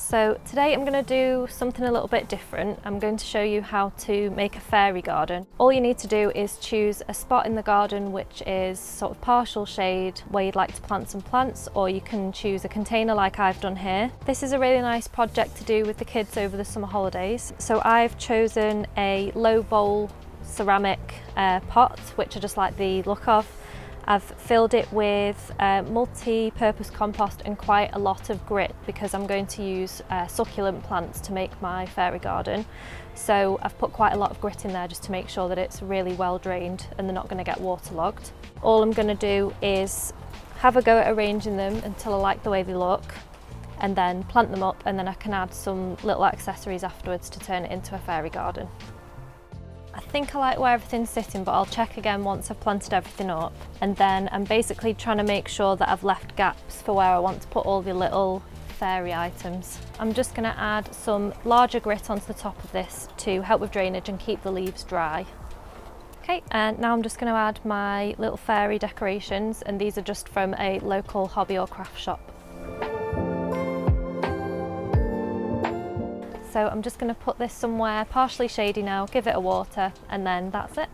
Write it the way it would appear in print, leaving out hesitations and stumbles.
So today I'm going to do something a little bit different. I'm going to show you how to make a fairy garden. All you need to do is choose a spot in the garden which is sort of partial shade where you'd like to plant some plants, or you can choose a container like I've done here. This is a really nice project to do with the kids over the summer holidays. So I've chosen a low bowl ceramic pot, which I just like the look of. I've filled it with multi-purpose compost and quite a lot of grit because I'm going to use succulent plants to make my fairy garden. So I've put quite a lot of grit in there just to make sure that it's really well drained and they're not going to get waterlogged. All I'm going to do is have a go at arranging them until I like the way they look, and then plant them up, and then I can add some little accessories afterwards to turn it into a fairy garden. I think I like where everything's sitting, but I'll check again once I've planted everything up. And then I'm basically trying to make sure that I've left gaps for where I want to put all the little fairy items. I'm just going to add some larger grit onto the top of this to help with drainage and keep the leaves dry. Okay, and now I'm just going to add my little fairy decorations, and these are just from a local hobby or craft shop. So I'm just going to put this somewhere partially shady now, give it a water, and then that's it.